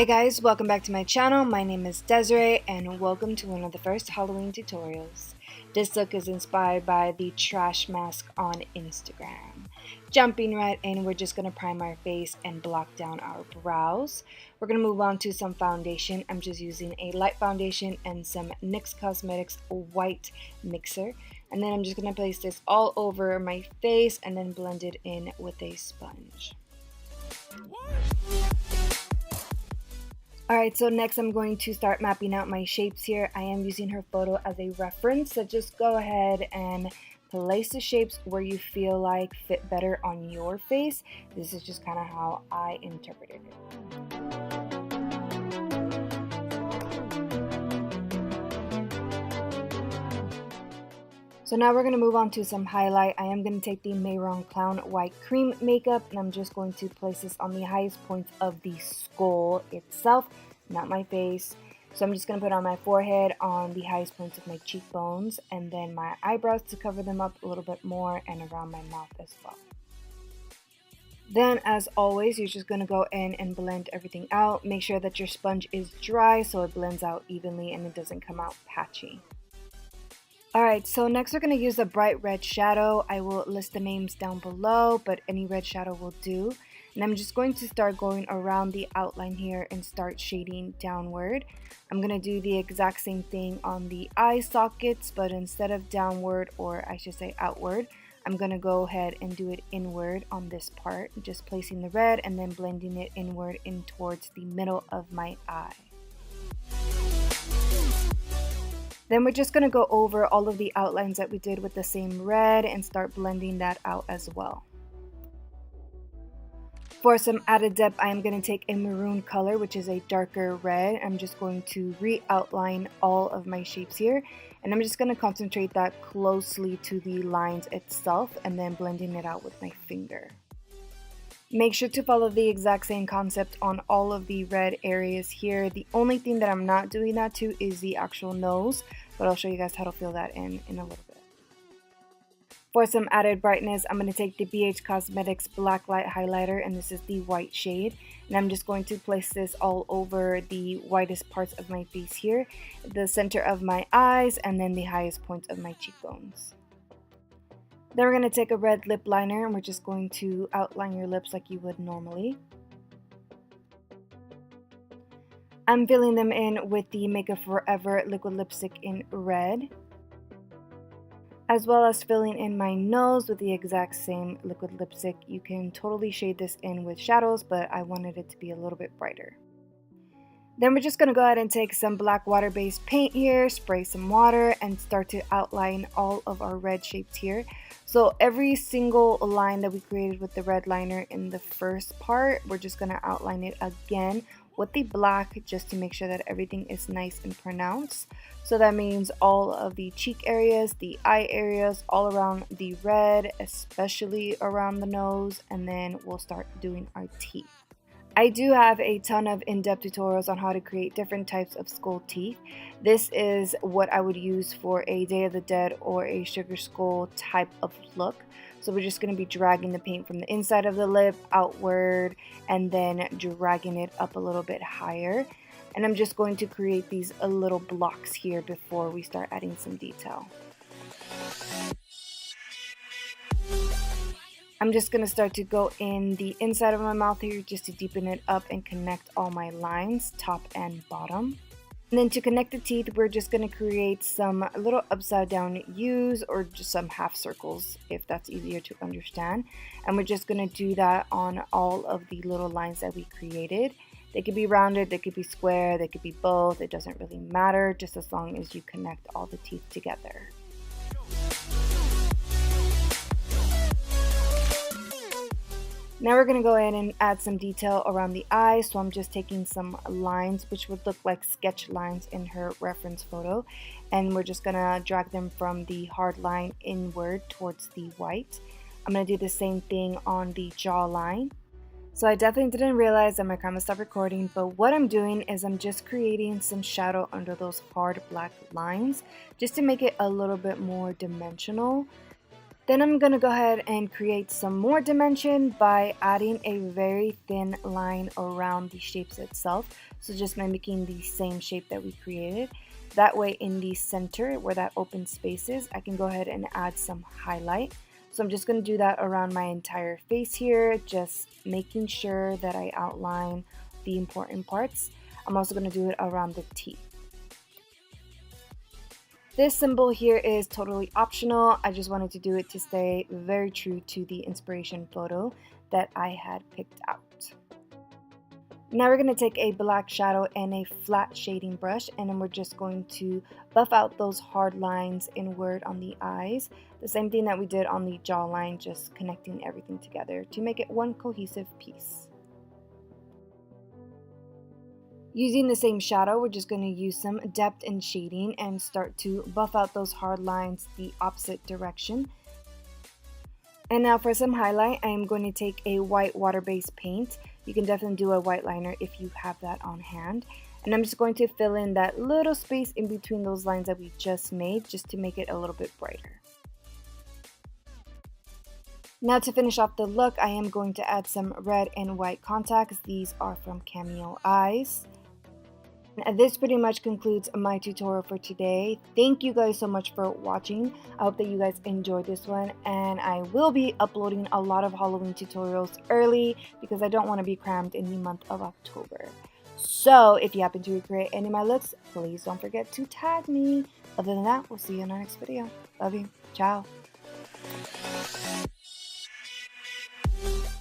Hey guys, welcome back to my channel. My name is Desiree and welcome to one of the first Halloween tutorials. This look is inspired by the trash mask on Instagram. Jumping right in, we're just going to prime our face and block down our brows. We're going to move on to some foundation. I'm just using a light foundation and some NYX Cosmetics white mixer. And then I'm just going to place this all over my face and then blend it in with a sponge. Alright, so next I'm going to start mapping out my shapes here. I am using her photo as a reference, so just go ahead and place the shapes where you feel like fit better on your face. This is just kind of how I interpreted it. So now we're going to move on to some highlight. I am going to take the Marroon Clown White Cream makeup and I'm just going to place this on the highest points of the skull itself, not my face. So I'm just going to put it on my forehead, on the highest points of my cheekbones, and then my eyebrows to cover them up a little bit more, and around my mouth as well. Then, as always, you're just going to go in and blend everything out. Make sure that your sponge is dry so it blends out evenly and it doesn't come out patchy. Alright, so next we're going to use a bright red shadow. I will list the names down below, but any red shadow will do. And I'm just going to start going around the outline here and start shading downward. I'm going to do the exact same thing on the eye sockets, but instead of downward, or I should say outward, I'm going to go ahead and do it inward on this part. Just placing the red and then blending it inward in towards the middle of my eye. Then we're just going to go over all of the outlines that we did with the same red and start blending that out as well. For some added depth, I am going to take a maroon color, which is a darker red. I'm just going to re-outline all of my shapes here. And I'm just going to concentrate that closely to the lines itself and then blending it out with my finger. Make sure to follow the exact same concept on all of the red areas here. The only thing that I'm not doing that to is the actual nose, but I'll show you guys how to fill that in a little bit. For some added brightness, I'm going to take the BH Cosmetics Blacklight Highlighter, and this is the white shade. And I'm just going to place this all over the whitest parts of my face here, the center of my eyes, and then the highest points of my cheekbones. Then we're going to take a red lip liner and we're just going to outline your lips like you would normally. I'm filling them in with the Makeup Forever liquid lipstick in red, as well as filling in my nose with the exact same liquid lipstick. You can totally shade this in with shadows, but I wanted it to be a little bit brighter. Then we're just going to go ahead and take some black water-based paint here, spray some water, and start to outline all of our red shapes here. So every single line that we created with the red liner in the first part, we're just going to outline it again with the black just to make sure that everything is nice and pronounced. So that means all of the cheek areas, the eye areas, all around the red, especially around the nose, and then we'll start doing our teeth. I do have a ton of in-depth tutorials on how to create different types of skull teeth. This is what I would use for a Day of the Dead or a sugar skull type of look. So we're just going to be dragging the paint from the inside of the lip outward and then dragging it up a little bit higher. And I'm just going to create these little blocks here before we start adding some detail. I'm just going to start to go in the inside of my mouth here just to deepen it up and connect all my lines, top and bottom. And then to connect the teeth, we're just going to create some little upside down U's or just some half circles if that's easier to understand. And we're just going to do that on all of the little lines that we created. They could be rounded, they could be square, they could be both. It doesn't really matter, just as long as you connect all the teeth together. Now we're going to go ahead and add some detail around the eye. So I'm just taking some lines which would look like sketch lines in her reference photo. And we're just going to drag them from the hard line inward towards the white. I'm going to do the same thing on the jawline. So I definitely didn't realize that my camera stopped recording, but what I'm doing is I'm just creating some shadow under those hard black lines just to make it a little bit more dimensional. Then I'm going to go ahead and create some more dimension by adding a very thin line around the shapes itself. So just mimicking the same shape that we created. That way in the center where that open space is, I can go ahead and add some highlight. So I'm just going to do that around my entire face here, just making sure that I outline the important parts. I'm also going to do it around the teeth. This symbol here is totally optional. I just wanted to do it to stay very true to the inspiration photo that I had picked out. Now we're going to take a black shadow and a flat shading brush, and then we're just going to buff out those hard lines inward on the eyes. The same thing that we did on the jawline, just connecting everything together to make it one cohesive piece. Using the same shadow, we're just going to use some depth and shading and start to buff out those hard lines the opposite direction. And now for some highlight, I am going to take a white water-based paint. You can definitely do a white liner if you have that on hand. And I'm just going to fill in that little space in between those lines that we just made, just to make it a little bit brighter. Now to finish off the look, I am going to add some red and white contacts. These are from Cameo Eyes. And this pretty much concludes my tutorial for today. Thank you guys so much for watching. I hope that you guys enjoyed this one, and I will be uploading a lot of Halloween tutorials early because I don't want to be crammed in the month of October. So if you happen to recreate any of my looks, please don't forget to tag me. Other than that, we'll see you in our next video. Love you. Ciao.